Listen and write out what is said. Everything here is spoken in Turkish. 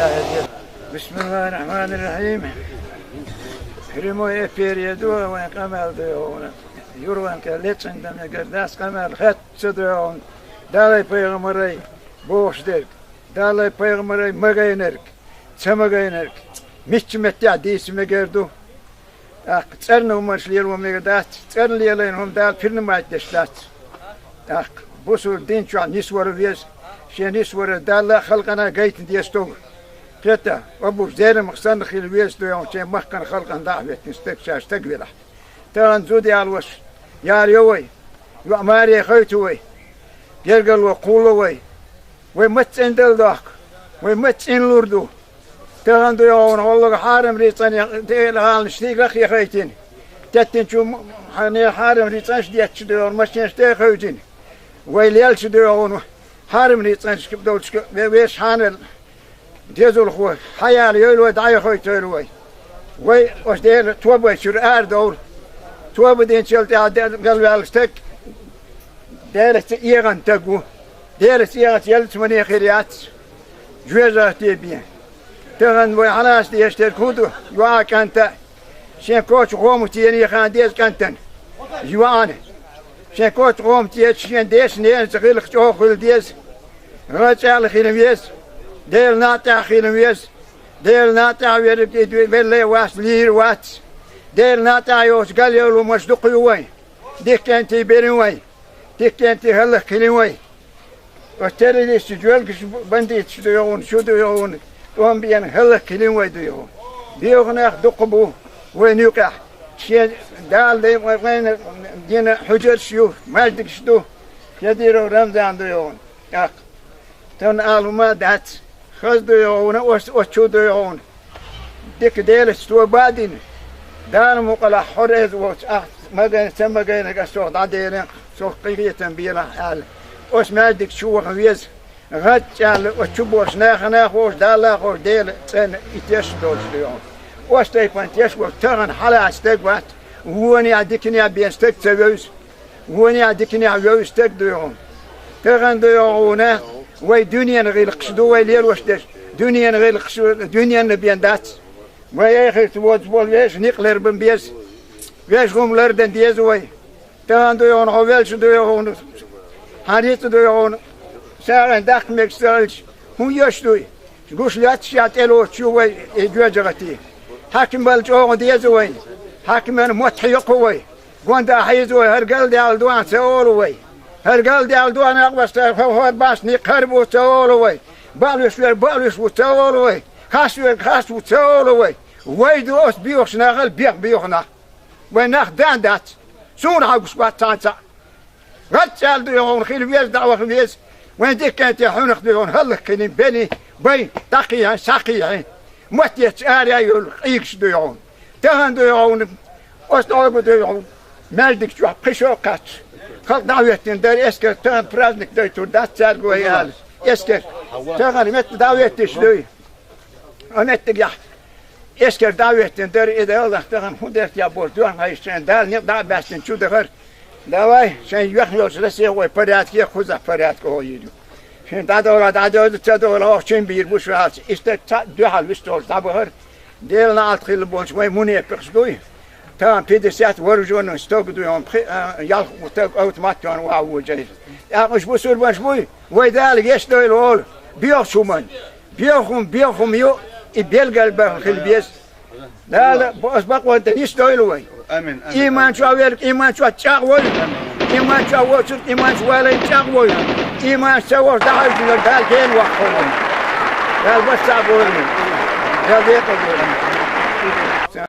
شاهد. بسم الله الرحمن الرحيم. هرمو eperiye dua ve kamal diyor. Yurvan ke leçenden gerdas kamal hat diyor. Dalay peygamberi boşdur. Dalay peygamberi magayener. Çamagayener. Miçmet ya disime gerdu. Ak çarno marşliyer ve megadat. Çarliyelen hom dal pirnmat destat. Ak bu sur din şu an nisvar vies. Şenis var dalla halkana gaytin diyesto. Keta abu zerim maqsan khil vies diyor. Şey mahkan halkan davet istekşaş tekbira. Taran zudi alwas. Yar yoy. Yo amari khaytu Gergal ve kulu ve matsen deldak ve matsen lurdu. Taran diyor Allah haram ritan değil hal ştiglak yakaytin. Tettin şu hani haram ritan diyet diyor maçın işte khaytin. Ve liyal diyor onu haram ritan çıkıp da ve şanel diyezul khu hayal yol ve dayı khaytu ve o değil tuba şur erdo tuba din çelti galval stek دارت إيران تقو دارت إيران يلت من خيرات جوزة تبين تغن وحلاس ديشتركودو جوا كانت شين كوش قوم تيني خان ديس كانتن جوانه شين كوش قوم تيش شين ديس نين سخيل خشوخ ديس رجال خيلميس ديل ناتا خيلميس ديل ناتا ويرد بيلي واس لير وات ديل ناتا يوس قال يولو مصدق يوين ديك كانتي بيرين وين Dikkenti halla kilimay. Otelli istijwal kiş bandit şuduyon şuduyon. Tom biyan halla kilimay diyor. Diyorna duqbu ve nuqa. Şey dal de ve yine hücret şu mazdik şdu. Yadiro Ramazan diyor. Yak. Ton alma dat. Khaz diyor o şuduyon. Dik del stu badin. Dar muqala hurez ve magan semagan kasod aderin. سوقية بيلا حال وش مادك شو خويز غتال وشبوش ناخنا خوش دالا خوش ديل سن يتيش دوش اليوم وش تيفان تيش وتغن حلا استقبات ووني عدكني بيستك تبوس ووني عدكني عيوس تك ديون تغن ديونا وي دنيا غير قصدو وي ليل وش دش دنيا غير قصدو دنيا نبيان دات وي اخر تبوز بول ويش نقلر بنبيز ويش غوم لردن ديز وي Dan doe on wel zo doe on hadit doe on sagen dag mek stelch hoe jas doe goes laat chat elo chuwe e gwajati hakim bal jo deze way hakim en muthiq way gonda hayzo hergal dal doan seol way hergal dal doan aqbas ho bas ni qarbu seol way balus bu seol way khas bu seol way way dos bios nagal biogna way nach dan dat سون هاوس باتانتا غتال ديون خيل ويز دعوة ويز وين ديك كانت يحون خديون هلا كاين بني بين تقيا ساقيا متيت اريا يلقيكش ديون تهان ديون واستوعب ديون مالدك شو قشوقات خل دعوتين دار اسكر تهان برازنك ديتو دات سالقو هيال اسكر تهان مت دعوتش دوي انا تقيا اسكر دعوتين دار اذا الله تهان هدرت يا بوردوان هايشان دال نقدع باسن شو دغر دواي شان يخلص لسه هو فرات كي خوزا فرات كو يدو شان دادورا تدورا شان بير بوش راس است دو حال وستول تابهر ديل نات خيل بونش وي موني بخشوي تام بيدسات ورجون ستوك دو يوم يال وتوك اوتوماتيون واو جاي يا مش بوسول باش بوي وي دال يش دويل اول بيوخومن بيوخوم يو يبيلقى خيل بيس لا بوس بقوا انت يش دويل وي امين ايمان شو ويرك ايمان شو تشاغول ايمان شو وصل ايمان شو ولا تشاغول ايمان شو دعوا قال كين وقفوا قال بس صابون قال بيقول